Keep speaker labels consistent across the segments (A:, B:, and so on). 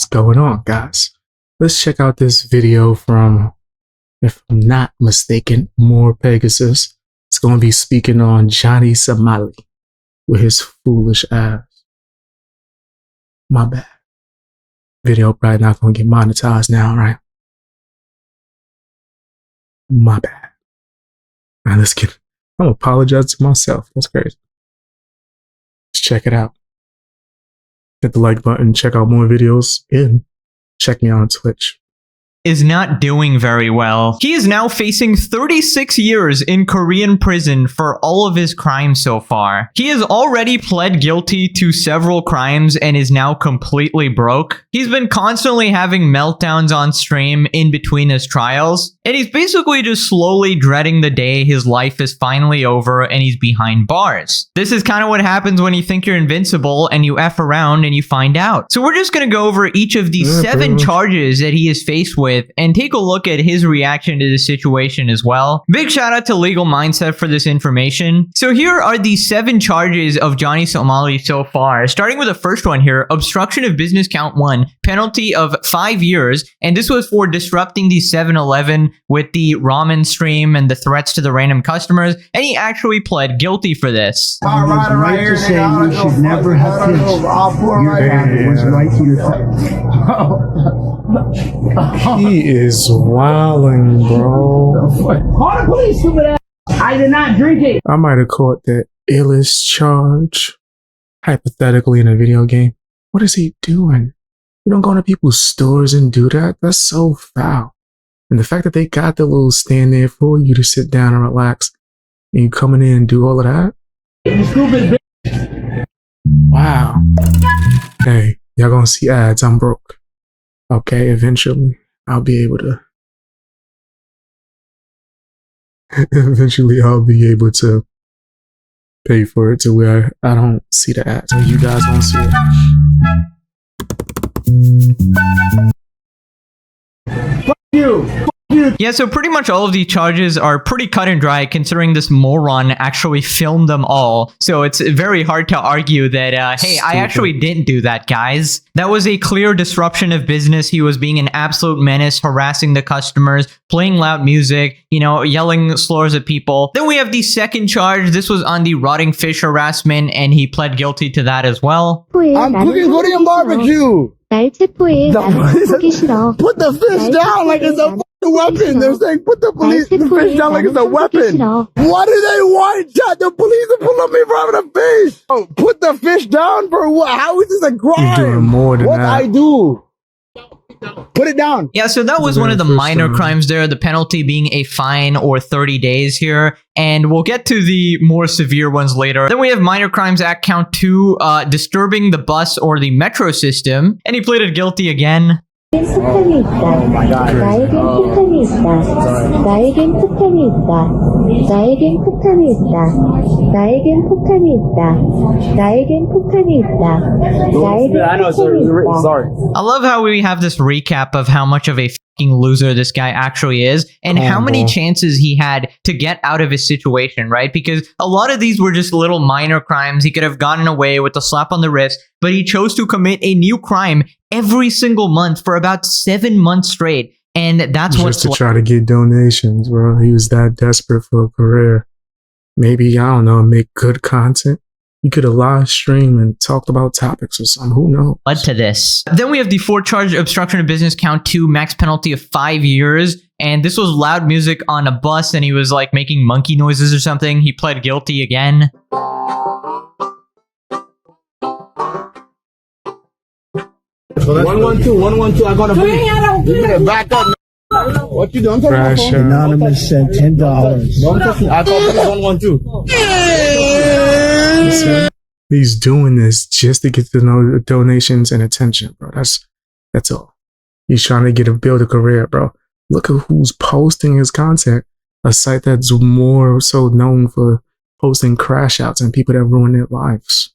A: What's going on, guys? Let's check out this video from, if I'm not mistaken, More Pegasus. It's going to be speaking on Johnny Somali with his foolish ass. My bad. Video probably not going to get monetized now, right? My bad. Now let's get, I'm apologizing to myself. That's crazy. Let's check it out. Hit the like button, check out more videos, and check me out on Twitch.
B: Is not doing very well. He is now facing 36 years in Korean prison for all of his crimes so far. He has already pled guilty to several crimes and is now completely broke. He's been constantly having meltdowns on stream in between his trials, and he's basically just slowly dreading the day his life is finally over and he's behind bars. This is kind of what happens when you think you're invincible and you F around and you find out. So we're just gonna go over each of these 7 charges that he is faced with and take a look at his reaction to the situation as well. Big shout out to Legal Mindset for this information. So here are the 7 charges of Johnny Somali so far. Starting with the first one here, obstruction of business count 1, penalty of 5 years, and this was for disrupting the 7-Eleven with the ramen stream and the threats to the random customers, and he actually pled guilty for this.
C: It was right to say you should never have kids. Your father was right to your
A: He is wilding, bro.
C: Call the police, stupid ass. I did not drink it.
A: I might have caught that illest charge, hypothetically, in a video game. What is he doing? You don't go to people's stores and do that. That's so foul. And the fact that they got the little stand there for you to sit down and relax, and you coming in and do all of that?
C: You stupid bitch.
A: Wow. Hey, y'all gonna see ads. I'm broke. Okay, eventually I'll be able to. Eventually I'll be able to pay for it to where I don't see the ads. So you guys won't see it.
C: Fuck you.
B: Yeah, so pretty much all of these charges are pretty cut and dry considering this moron actually filmed them all. So it's very hard to argue that, hey, I actually didn't do that, guys. That was a clear disruption of business. He was being an absolute menace, harassing the customers, playing loud music, you know, yelling slurs at people. Then we have the second charge. This was on the rotting fish harassment, and he pled guilty to that as well.
D: I'm cooking Korean barbecue. 날 체포해. 나는 보기 싫어.
C: Put the fish down like it's a weapon. They're saying put the fish down like it's a weapon. Why do they want the police to pull up me for having a fish? Oh, put the fish down for what? How is this a crime?
A: You're doing more than
C: what
A: that.
C: I do? Put it down.
B: Yeah, so that was one of the minor crimes there, the penalty being a fine or 30 days here. And we'll get to the more severe ones later. Then we have minor crimes act count 2, disturbing the bus or the metro system. And he pleaded guilty again.
D: 폭탄이 있다. 나에겐 폭탄이 있다. 나에겐 폭탄이 있다. 나에겐 폭탄이 있다. 나에겐 폭탄이 있다. 나에겐 폭탄이 있다. 나에겐 폭탄이 있다.
C: Sorry.
B: I love how we have this recap of how much of a fucking loser this guy actually is and how many chances he had to get out of his situation, right? Because a lot of these were just little minor crimes. He could have gotten away with a slap on the wrist, but he chose to commit a new crime every single month for about 7 months straight. And that's what's
A: just to try to get donations, bro. He was that desperate for a career. Maybe, I don't know, make good content. You could have live streamed and talked about topics or something. Who knows?
B: led to this. Then we have the 4th charge, obstruction of business count 2, max penalty of 5 years. And this was loud music on a bus and he was like making monkey noises or something. He pled guilty again.
C: 112, 112. I got a fish. You better back up. What you doing?
A: Crash out.
C: Anonymous sent $10. Don't touch me. I call 112.
A: He's doing this just to get the donations and attention, bro. That's all. He's trying to build a career, bro. Look at who's posting his content. A site that's more so known for posting crash outs and people that ruin their lives.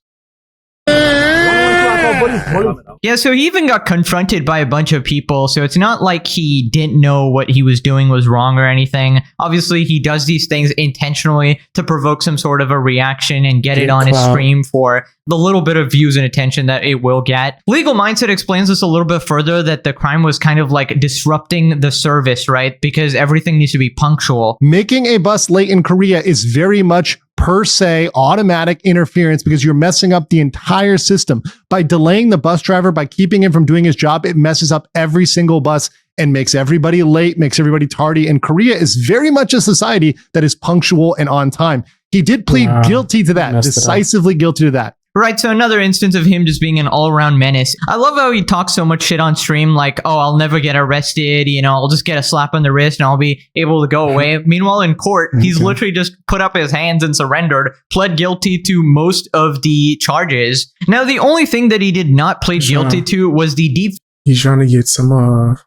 B: Yeah, so he even got confronted by a bunch of people, so it's not like he didn't know what he was doing was wrong or anything. Obviously, he does these things intentionally to provoke some sort of a reaction and get it on his stream for the little bit of views and attention that it will get. Legal Mindset explains this a little bit further, that the crime was kind of like disrupting the service, right? Because everything needs to be punctual.
E: Making a bus late in Korea is very much per se automatic interference because you're messing up the entire system. By delaying the bus driver, by keeping him from doing his job, it messes up every single bus and makes everybody late, makes everybody tardy. And Korea is very much a society that is punctual and on time. He did plead guilty to that, decisively guilty to that.
B: Right, so another instance of him just being an all-around menace. I love how he talks so much shit on stream, like, oh, I'll never get arrested, you know, I'll just get a slap on the wrist and I'll be able to go away. Meanwhile, in court, he's literally just put up his hands and surrendered, pled guilty to most of the charges. Now, the only thing that he did not plead guilty to was the deep...
A: He's trying to get some more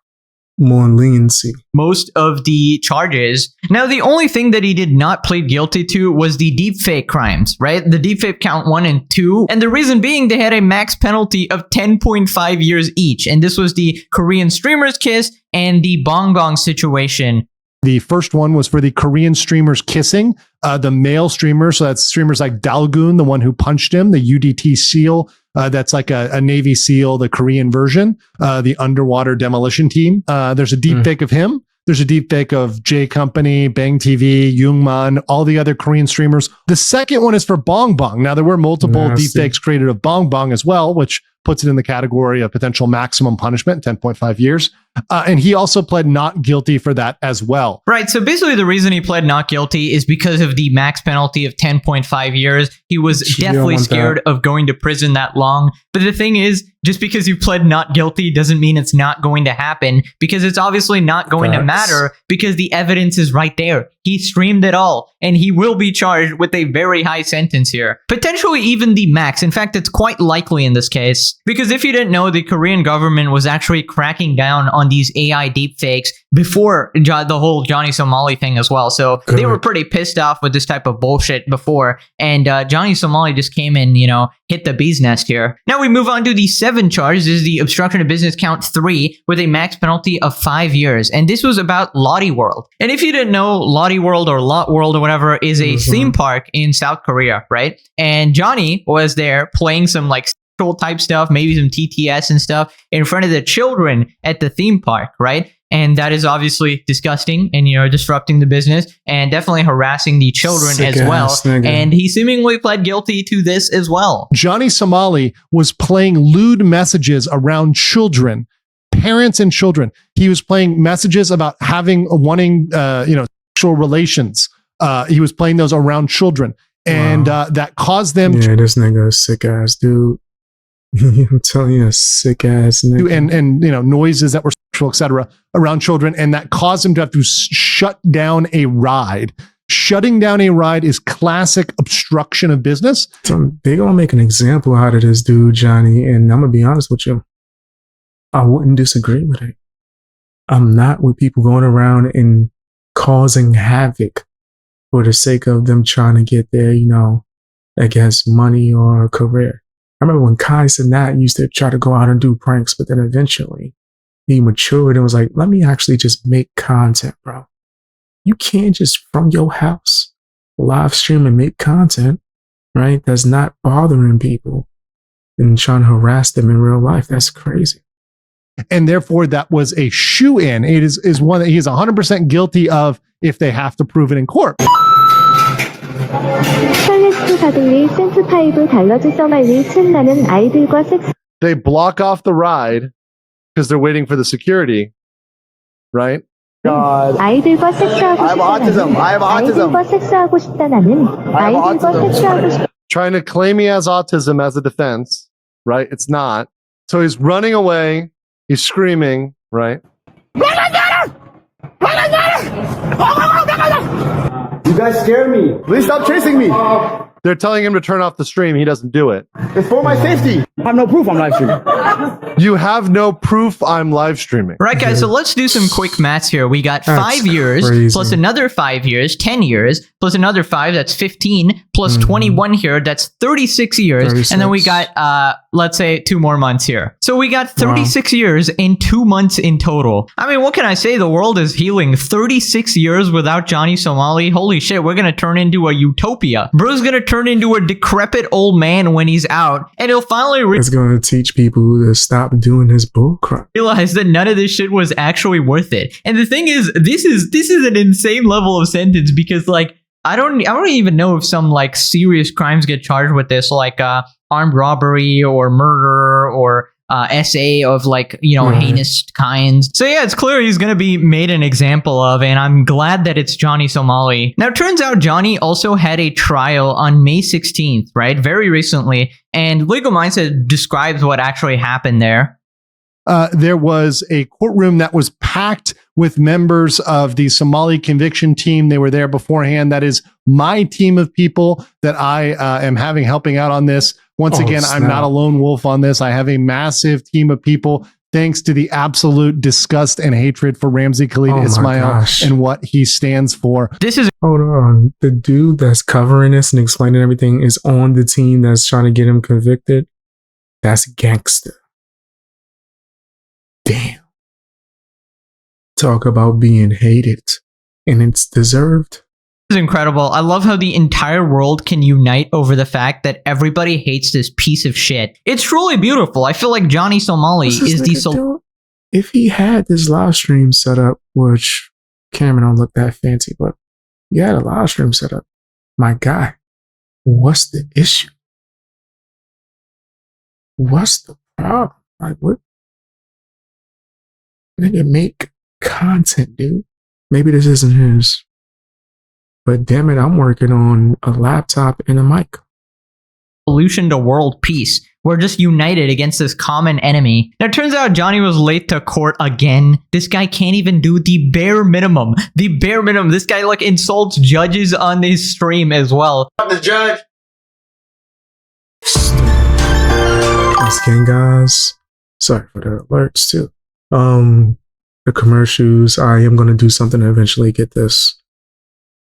A: leniency.
B: Most of the charges. Now, the only thing that he did not plead guilty to was the deepfake crimes, right? The deepfake count 1 and 2. And the reason being, they had a max penalty of 10.5 years each. And this was the Korean streamer's kiss and the bongbong situation.
E: The first one was for the Korean streamers kissing, the male streamers. So that's streamers like Dalgoon, the one who punched him, the UDT SEAL. That's like a Navy SEAL, the Korean version, the underwater demolition team. There's a deep fake of him. There's a deep fake of J Company, Bang TV, Youngman, all the other Korean streamers. The second one is for Bong Bong. Now, there were multiple deep fakes created of Bong Bong as well, which puts it in the category of potential maximum punishment, 10.5 years. And he also pled not guilty for that as well.
B: Right. So basically the reason he pled not guilty is because of the max penalty of 10.5 years. He was deathly scared of going to prison that long. But the thing is, just because you pled not guilty doesn't mean it's not going to happen, because it's obviously not going to matter because the evidence is right there. He streamed it all, and he will be charged with a very high sentence here. Potentially even the max. In fact, it's quite likely in this case. Because if you didn't know, the Korean government was actually cracking down on these AI deepfakes before the whole Johnny Somali thing as well. So they were pretty pissed off with this type of bullshit before. And Johnny Somali just came in, you know, hit the bee's nest here. Now we move on to the 7 charges. This is the obstruction of business count 3 with a max penalty of 5 years. And this was about Lotte World. And if you didn't know, Lotte World or Lot World or whatever is a theme park in South Korea, right? And Johnny was there playing some like sexual type stuff, maybe some TTS and stuff in front of the children at the theme park, right? And that is obviously disgusting and, you know, disrupting the business and definitely harassing the children as well. And he seemingly pled guilty to this as well.
E: Johnny Somali was playing lewd messages around children, parents and children. He was playing messages about wanting, sexual relations. He was playing those around children. And that caused them
A: to... this nigga a sick ass dude. I'm telling you, a sick ass nigga.
E: And noises that were sexual, etc., around children, and that caused him to have to shut down a ride. Shutting down a ride is classic obstruction of business.
A: So they gonna make an example out of this dude, Johnny, and I'm gonna be honest with you. I wouldn't disagree with it. I'm not with people going around and causing havoc for the sake of them trying to get their, against money or a career. I remember when Kai Cenat used to try to go out and do pranks, but then eventually he matured and was like, let me actually just make content, bro. You can't just from your house live stream and make content, right? That's not bothering people and trying to harass them in real life. That's crazy.
E: And therefore, that was a shoe-in. It is one that he is 100% guilty of if they have to prove it in court. They block off the ride because they're waiting for the security, right?
C: God. I have autism. I have autism.
E: Trying to claim he has autism as a defense, right? It's not. So he's running away. He's screaming, right?
C: You guys scare me. Please stop chasing me.
E: They're telling him to turn off the stream. He doesn't do it.
C: It's for my safety. I have no proof I'm live streaming.
E: You have no proof I'm live streaming.
B: Right, guys, so let's do some quick maths here. We got 5 years plus another 5 years, 10 years, plus another 5, that's 15, plus 21 here, that's 36 years. 36. And then we got let's say 2 more months here. So we got 36 years and 2 months in total. I mean, what can I say? The world is healing. 36 years without Johnny Somali. Holy shit, we're gonna turn into a utopia. Bro's gonna turn into a decrepit old man when he's out, and he'll finally
A: It's gonna teach people to stop doing his bullcrap.
B: realize that none of this shit was actually worth it. And the thing is, this is an insane level of sentence because, like, I don't even know if some like serious crimes get charged with this, like armed robbery or murder or SA of like, you know, heinous kinds. So yeah, it's clear he's gonna be made an example of, and I'm glad that it's Johnny Somali. Now, it turns out Johnny also had a trial on May 16th, right? Very recently, and Legal Mindset describes what actually happened there.
E: There was a courtroom that was packed with members of the Somali conviction team. They were there beforehand. That is my team of people that I am helping out on this. Once again, I'm not a lone wolf on this. I have a massive team of people thanks to the absolute disgust and hatred for Ramzi Khalid Ismail and what he stands for.
B: This is
A: Hold on. The dude that's covering this and explaining everything is on the team that's trying to get him convicted. That's gangster. Damn. Talk about being hated. And it's deserved.
B: incredible. I love how the entire world can unite over the fact that everybody hates this piece of shit. It's truly beautiful. I feel like Johnny Somali is the...
A: If he had this live stream set up, which Cameron don't look that fancy, but you had a live stream set up, my guy, what's the issue? What's the problem? Like, what? Nigga, make content, dude. Maybe this isn't his. But damn it, I'm working on a laptop and a mic.
B: Solution to world peace. We're just united against this common enemy. Now, it turns out Johnny was late to court again. This guy can't even do the bare minimum. The bare minimum. This guy, like, insults judges on his stream as well.
C: The judge.
A: Once again, guys, sorry for the alerts, too. The commercials, I am going to do something to eventually get this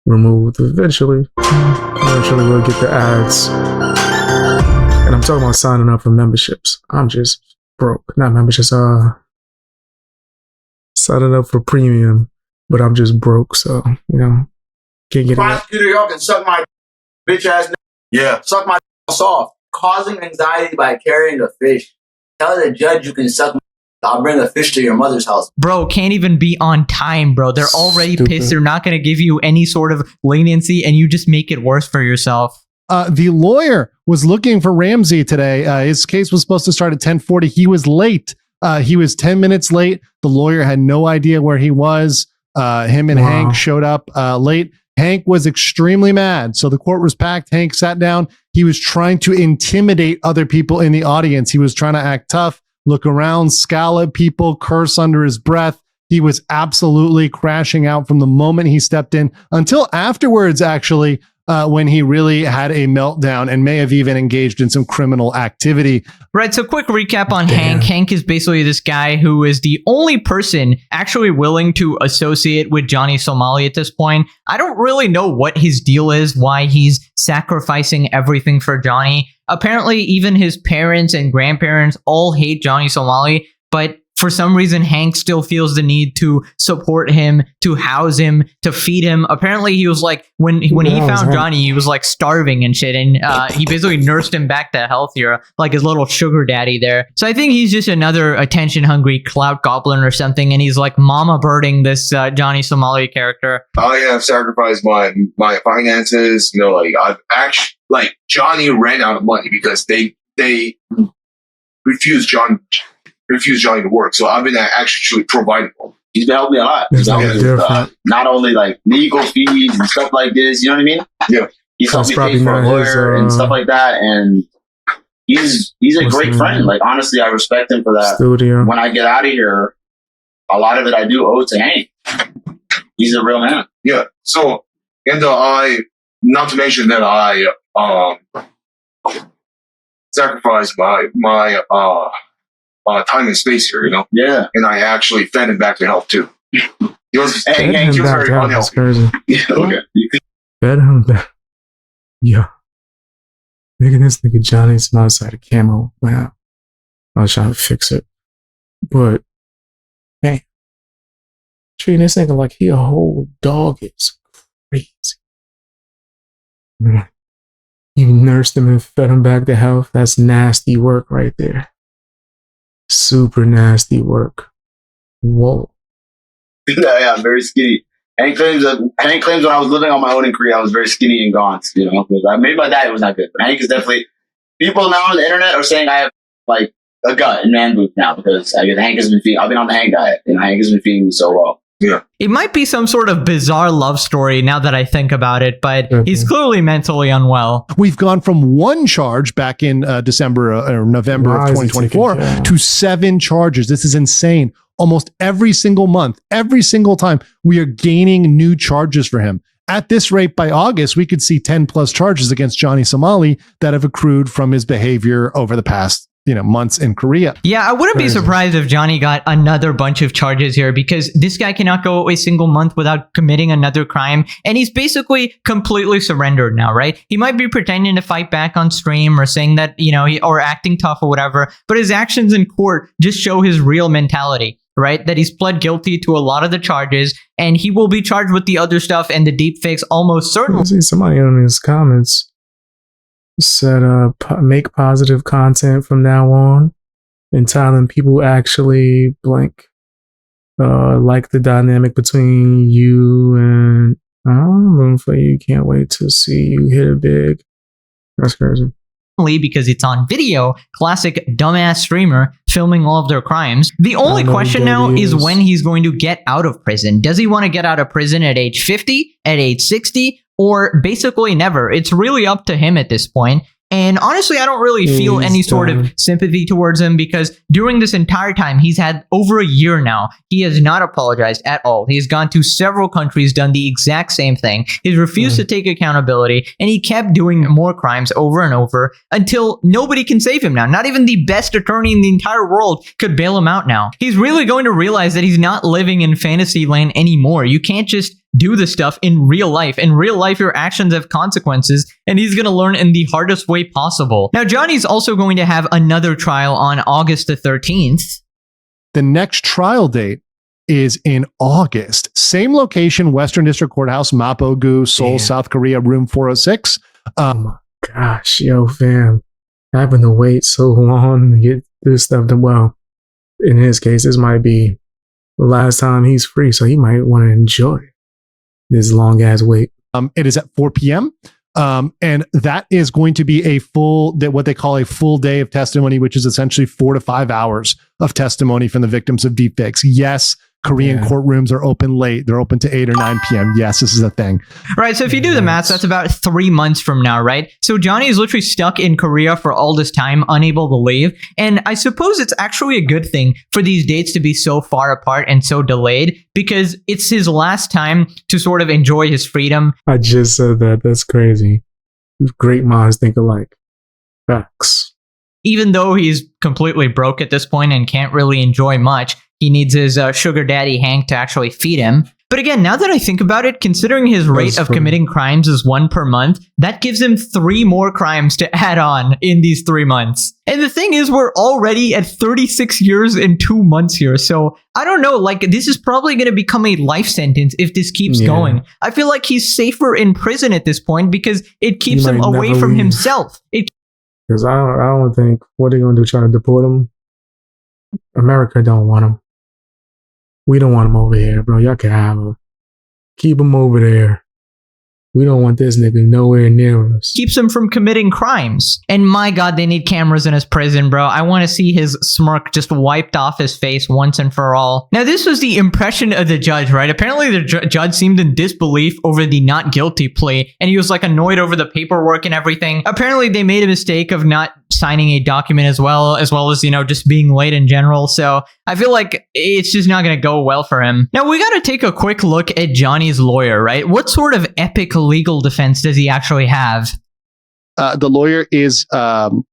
A: removed. Eventually we'll get the ads. And I'm talking about signing up for memberships. I'm just broke. Not memberships, signing up for premium, but I'm just broke, so, you know, can't get it.
C: Prosecutor, y'all can suck my bitch ass. Yeah. Suck my off. Causing anxiety by carrying a fish. Tell the judge you can suck my. I'll bring a fish to your mother's house.
B: Bro, can't even be on time, bro. They're already pissed. They're not going to give you any sort of leniency, and you just make it worse for yourself.
E: The lawyer was looking for Ramzi today. His case was supposed to start at 10:40. He was late. He was 10 minutes late. The lawyer had no idea where he was. Him and Hank showed up late. Hank was extremely mad. So the court was packed. Hank sat down. He was trying to intimidate other people in the audience. He was trying to act tough, look around, scowl at people, curse under his breath. He was absolutely crashing out from the moment he stepped in until afterwards, actually, when he really had a meltdown and may have even engaged in some criminal activity.
B: Right, so quick recap on Hank. Hank is basically this guy who is the only person actually willing to associate with Johnny Somali at this point. I don't really know what his deal is, why he's sacrificing everything for Johnny. Apparently, even his parents and grandparents all hate Johnny Somali, but for some reason, Hank still feels the need to support him, to house him, to feed him. Apparently, he was like, when he found Johnny, he was like starving and shit, and he basically nursed him back to healthier, like his little sugar daddy there. So I think he's just another attention-hungry clout goblin or something, and he's like mama birding this Johnny Somali character.
F: I have sacrificed my finances. You know, like I've actually, like Johnny ran out of money because they refused Johnny to work. So I've been actually providing for him.
C: He's been helping me a lot. Not only like legal fees and stuff like this, you know what I mean?
F: Yeah.
C: He's helped me pay for a lawyer and stuff like that. And he's a great friend. Like, honestly, I respect him for that.
A: Studio.
C: When I get out of here, a lot of it I do owe to Hank. He's a real man.
F: Yeah. So, and not to mention that I sacrificed my time and space here, you know?
C: Yeah.
F: And I actually fed him back to health, too. He was very unhealthy.
A: Crazy.
C: Yeah, okay.
A: Fed him back. Yeah. Look at this nigga Johnny's outside of camo. Wow. I was trying to fix it. But, man, treating this nigga like he a whole dog is crazy. You nursed him and fed him back to health. That's nasty work right there. Super nasty work. Whoa.
C: Yeah, very skinny. Hank claims when I was living on my own in Korea, I was very skinny and gaunt, you know. Maybe my diet was not good. But Hank is definitely, people now on the internet are saying I have like a gut and man booth now because Hank has been feeding, I've been on the Hank diet and Hank has been feeding me so well. Yeah.
B: It might be some sort of bizarre love story now that I think about it, but he's clearly mentally unwell.
E: We've gone from one charge back in December or November of 2024 to 7 charges. This is insane. Almost every single month, every single time, we are gaining new charges for him. At this rate, by August, we could see 10 plus charges against Johnny Somali that have accrued from his behavior over the past months in Korea.
B: Yeah, I wouldn't be surprised if Johnny got another bunch of charges here because this guy cannot go a single month without committing another crime. And he's basically completely surrendered now, right? He might be pretending to fight back on stream or saying that, or acting tough or whatever, but his actions in court just show his real mentality, right? That he's pled guilty to a lot of the charges and he will be charged with the other stuff and the deepfakes almost certainly.
A: I see somebody in his comments said make positive content from now on and telling people actually like the dynamic between you and I'm rooting for you. Can't wait to see you hit it big. That's crazy.
B: Because it's on video, classic dumbass streamer filming all of their crimes. The only question now is when he's going to get out of prison. Does he want to get out of prison at age 50, at age 60, or basically never? It's really up to him at this point. And honestly, I don't really feel any sort of sympathy towards him because during this entire time, he's had over a year now. He has not apologized at all. He's gone to several countries, done the exact same thing. He's refused to take accountability, and he kept doing more crimes over and over until nobody can save him now. Not even the best attorney in the entire world could bail him out now. He's really going to realize that he's not living in fantasy land anymore. You can't just do the stuff in real life. In real life, your actions have consequences, and he's going to learn in the hardest way possible. Now, Johnny's also going to have another trial on August the 13th.
E: The next trial date is in August. Same location, Western District Courthouse, Mapo-gu, Seoul, South Korea, room 406.
A: Oh my gosh, yo, fam. Having to wait so long to get this stuff done. Well, in his case, this might be the last time he's free, so he might want to enjoy this long ass wait.
E: It is at 4 p.m. And that is going to be what they call a full day of testimony, which is essentially 4 to 5 hours of testimony from the victims of deepfakes. Yes, Korean courtrooms are open late. They're open to 8 or 9 p.m. Yes, this is a thing.
B: Right. So if you do the math, that's about 3 months from now, right? So Johnny is literally stuck in Korea for all this time, unable to leave. And I suppose it's actually a good thing for these dates to be so far apart and so delayed because it's his last time to sort of enjoy his freedom.
A: I just said that. That's crazy. Great minds think alike. Facts.
B: Even though he's completely broke at this point and can't really enjoy much, he needs his sugar daddy Hank to actually feed him. But again, now that I think about it, considering his rate of committing crimes is 1 per month, that gives him 3 more crimes to add on in these 3 months. And the thing is, we're already at 36 years and 2 months here. So I don't know, this is probably going to become a life sentence if this keeps going. I feel like he's safer in prison at this point because it keeps him away from himself.
A: Because I don't think, what are they going to do, try to deport him? America don't want him. We don't want him over here, bro. Y'all can have him. Keep him over there. We don't want this nigga nowhere near us.
B: Keeps him from committing crimes. And my God, they need cameras in his prison, bro. I want to see his smirk just wiped off his face once and for all. Now, this was the impression of the judge, right? Apparently, the judge seemed in disbelief over the not guilty plea, and he was annoyed over the paperwork and everything. Apparently, they made a mistake of not signing a document as well as, just being late in general. So I feel like it's just not going to go well for him. Now, we got to take a quick look at Johnny's lawyer, right? What sort of epic legal defense does he actually have?
E: The lawyer is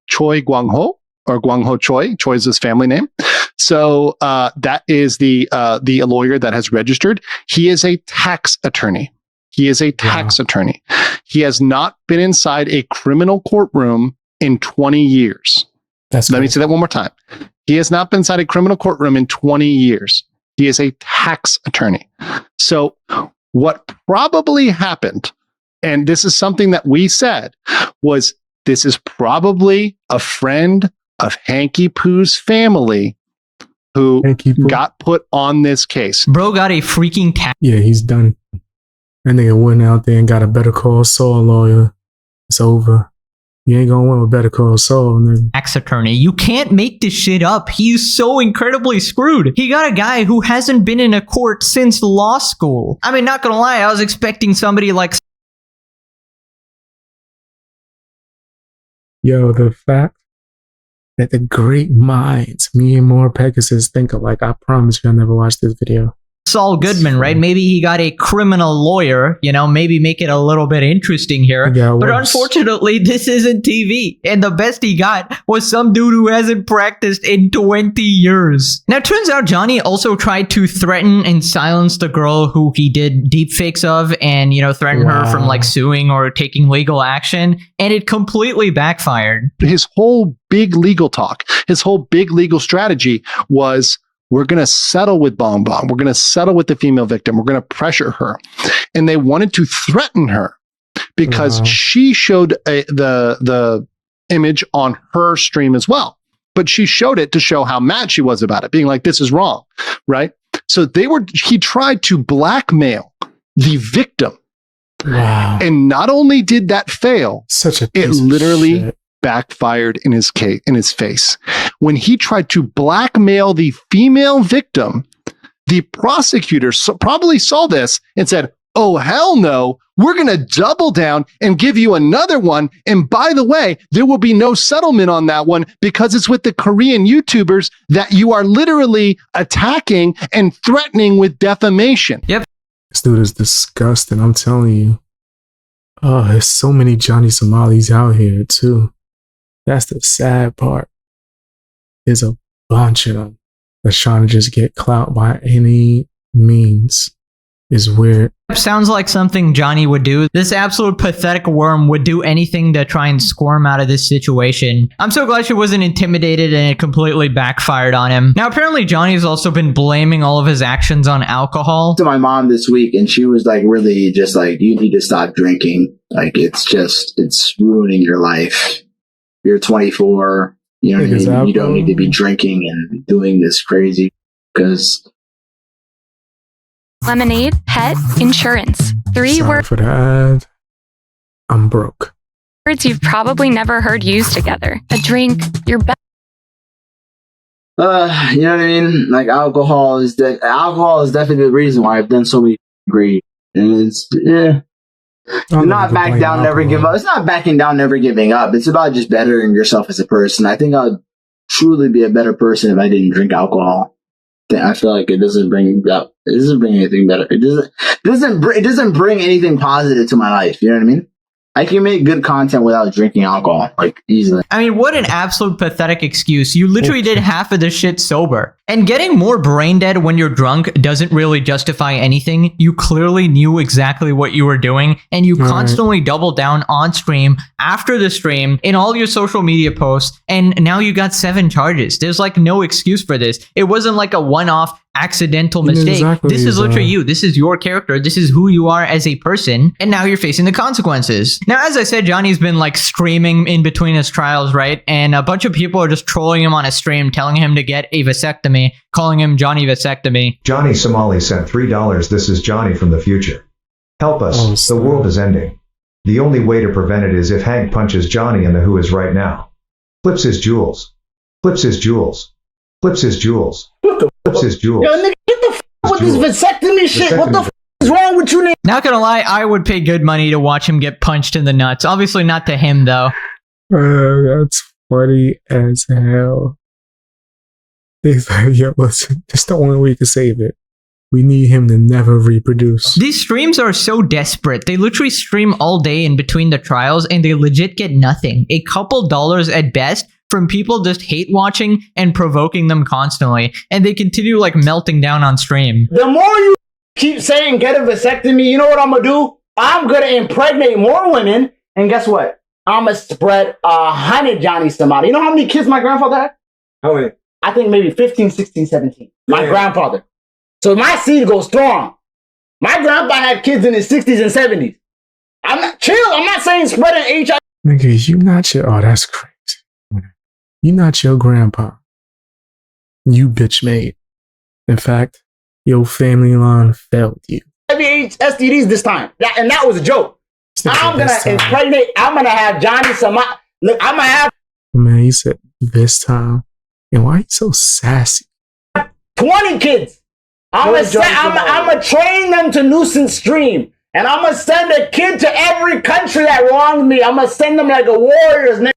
E: Choi Gwang-ho, or Gwang-ho Choi. Choi is his family name. So that is the lawyer that has registered. He is a tax attorney. He is a tax attorney. He has not been inside a criminal courtroom in 20 years. Let me say that one more time. He has not been inside a criminal courtroom in 20 years. He is a tax attorney. So what probably happened, and this is something that we said, was this is probably a friend of Hanky Poo's family who got put on this case.
B: Bro got a freaking tax.
A: Yeah, he's done. That nigga went out there and got a Better Call Saul lawyer. It's over. You ain't gonna win with Better Call Saul, nigga.
B: Tax attorney. You can't make this shit up. He's so incredibly screwed. He got a guy who hasn't been in a court since law school. I mean, not gonna lie, I was expecting somebody like...
A: Yo, the fact that the great minds, me and more Pegasus, think alike. I promise you, I never watched this video.
B: Saul Goodman, right? Maybe he got a criminal lawyer, you know, maybe make it a little bit interesting here. But unfortunately, this isn't TV. And the best he got was some dude who hasn't practiced in 20 years. Now, it turns out Johnny also tried to threaten and silence the girl who he did deepfakes of and, you know, threaten her from like suing or taking legal action. And it completely backfired.
E: His whole big legal talk, his whole big legal strategy was, we're going to settle with Bong Bong. We're going to settle with the female victim. We're going to pressure her. And they wanted to threaten her because she showed the image on her stream as well. But she showed it to show how mad she was about it, being like, this is wrong, right? So he tried to blackmail the victim.
A: Wow.
E: And not only did that fail, it literally backfired in his face. When he tried to blackmail the female victim, the prosecutor probably saw this and said, oh, hell no, we're going to double down and give you another one. And by the way, there will be no settlement on that one because it's with the Korean YouTubers that you are literally attacking and threatening with defamation.
B: Yep.
A: This dude is disgusting, I'm telling you. Oh, there's so many Johnny Somalis out here too. That's the sad part. There's a bunch of them that's trying to just get clout by any means. Is weird.
B: Sounds like something Johnny would do. This absolute pathetic worm would do anything to try and squirm out of this situation. I'm so glad she wasn't intimidated and it completely backfired on him. Now, apparently Johnny's also been blaming all of his actions on alcohol.
C: To my mom this week, and she was like, really just like, you need to stop drinking. Like, it's ruining your life. You're 24. You know what I mean? You don't need to be drinking and doing this crazy because...
G: Lemonade, pet, insurance. Three words
A: for the ad. I'm broke.
G: You've probably never heard used together. A drink, your best.
C: You know what I mean? Like alcohol is definitely the reason why I've done so many great. And it's not back down, never give up. It's not backing down, never giving up. It's about just bettering yourself as a person. I think I'd truly be a better person if I didn't drink alcohol. I feel like it doesn't bring anything better. It doesn't bring anything positive to my life. You know what I mean? I can make good content without drinking alcohol, like, easily.
B: I mean, what an absolute pathetic excuse. You literally did half of the shit sober. And getting more brain dead when you're drunk doesn't really justify anything. You clearly knew exactly what you were doing, and you constantly doubled down on stream, after the stream, in all your social media posts, and now you got 7 charges. There's like no excuse for this. It wasn't like a one-off accidental mistake. This is literally you. This is your character. This is who you are as a person. And now you're facing the consequences. Now, as I said, Johnny's been like screaming in between his trials, right? And a bunch of people are just trolling him on a stream, telling him to get a vasectomy, calling him Johnny Vasectomy.
H: Johnny Somali sent $3. This is Johnny from the future. Help us. The world is ending. The only way to prevent it is if Hank punches Johnny in the who is right now. Flips his jewels. Flips his jewels. Flips his jewels. Flips his jewels.
C: Yo, nigga, get the f with this vasectomy shit. What the f is wrong with you, nigga?
B: Not gonna lie, I would pay good money to watch him get punched in the nuts. Obviously not to him, though.
A: That's funny as hell. He's like, yo, listen, it's the only way to save it. We need him to never reproduce.
B: These streams are so desperate. They literally stream all day in between the trials and they legit get nothing. A couple dollars at best from people just hate watching and provoking them constantly. And they continue like melting down on stream.
C: The more you keep saying get a vasectomy, you know what I'm gonna do? I'm gonna impregnate more women. And guess what? I'm gonna spread 100 Johnny Somali. You know how many kids my grandfather had? How many? I think maybe 15, 16, 17. My grandfather. So my seed goes strong. My grandpa had kids in his 60s and 70s. I'm not chill. I'm not saying spreading HIV.
A: Nigga, you not your, oh, that's crazy. You not your grandpa. You bitch made. In fact, your family line failed you.
C: STDs this time. That was a joke. I'm gonna impregnate. I'm gonna have Johnny Somali. Look, I'm gonna have.
A: Man, you said this time. And why are you so sassy?
C: 20 kids. I'm gonna train them to nuisance stream. And I'm gonna send a kid to every country that wronged me. I'm gonna send them like a warriors, nigga.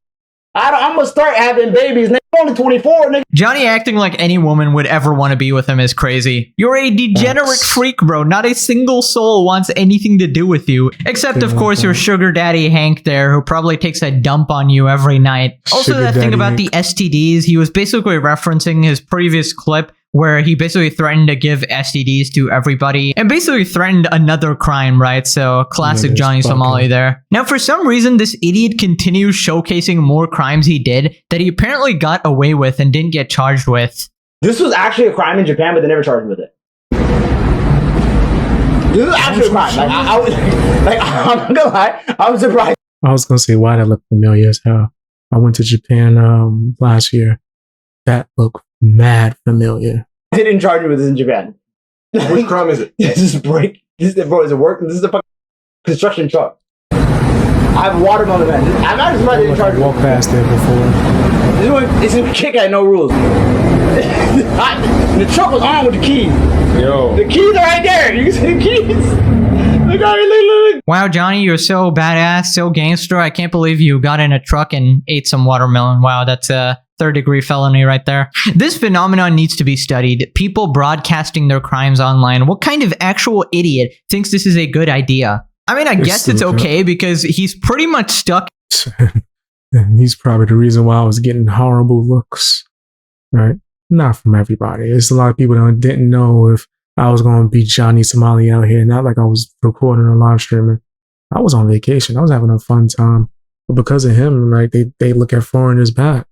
C: I'm gonna start having babies. Nigga, I'm only 24, nigga.
B: Johnny acting like any woman would ever want to be with him is crazy. You're a degenerate freak, bro. Not a single soul wants anything to do with you. Except, of course, your sugar daddy Hank there, who probably takes a dump on you every night. Also, that thing about the STDs, he was basically referencing his previous clip where he basically threatened to give STDs to everybody and basically threatened another crime, right? So classic Johnny Somali there. Now, for some reason, this idiot continues showcasing more crimes he did that he apparently got away with and didn't get charged with.
C: This was actually a crime in Japan, but they never charged him with it. This is actually a crime. Like, I'm not gonna lie, I was surprised.
A: I was gonna say, why that looked familiar as hell. I went to Japan last year. That looked mad familiar.
C: They didn't charge me with this in Japan.
F: Which crime is it?
C: This is break. This is, bro, is it work? This is a fucking construction truck. I have watermelon man. I'm not surprised they didn't charge me.
A: Walked past there before.
C: This is a kick at no rules. The truck was on with the keys.
F: Yo.
C: The keys are right there. You can see the keys. Look.
B: Wow, Johnny, you're so badass, so gangster. I can't believe you got in a truck and ate some watermelon. Wow, that's a third-degree felony right there. This phenomenon needs to be studied. People broadcasting their crimes online. What kind of actual idiot thinks this is a good idea? I mean, I guess it's okay because he's pretty much stuck.
A: And he's probably the reason why I was getting horrible looks, right? Not from everybody. There's a lot of people that didn't know if I was going to be Johnny Somali out here. Not like I was recording or live streaming. I was on vacation. I was having a fun time. But because of him, like they look at foreigners bad.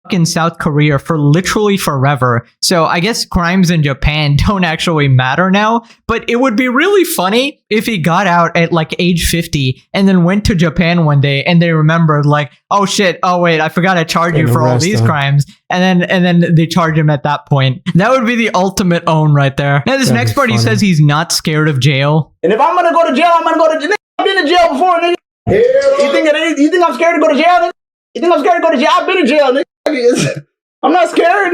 B: In South Korea for literally forever. So I guess crimes in Japan don't actually matter now, but it would be really funny if he got out at like age 50 and then went to Japan one day and they remembered like, oh shit, oh wait, I forgot to charge you for all these crimes. And then they charge him at that point. That would be the ultimate own right there. Now this next part, he says he's not scared of jail.
C: And if I'm gonna go to jail, I'm gonna go to jail. I've been to jail before, nigga. You think I'm scared to go to jail, nigga? You think I'm scared to go to jail? I've been to jail, nigga. I'm not scared,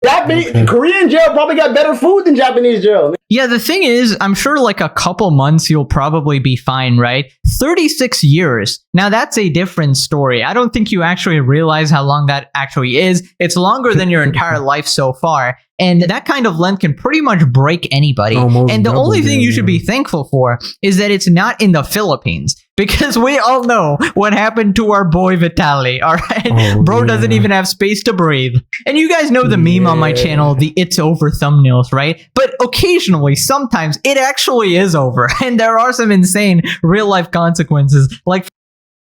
C: nigga. Korean jail probably got better food than Japanese jail.
B: Yeah, the thing is, I'm sure like a couple months you'll probably be fine, right? 36 years. Now that's a different story. I don't think you actually realize how long that actually is. It's longer than your entire life so far. And that kind of length can pretty much break anybody. And the only thing you should be thankful for is that it's not in the Philippines. Because we all know what happened to our boy Vitaly, all right? Bro doesn't even have space to breathe. And you guys know the meme on my channel, the it's over thumbnails, right? But occasionally, sometimes, it actually is over. And there are some insane real-life consequences, like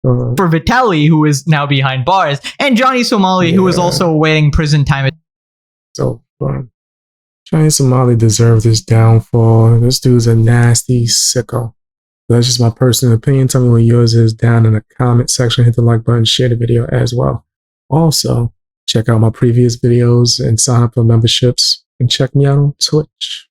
B: for Vitaly, who is now behind bars, and Johnny Somali, who is also awaiting prison time.
A: So fun. Johnny Somali deserves this downfall. This dude's a nasty sicko. That's just my personal opinion. Tell me what yours is down in the comment section. Hit the like button, share the video as well. Also, check out my previous videos and sign up for memberships and check me out on Twitch.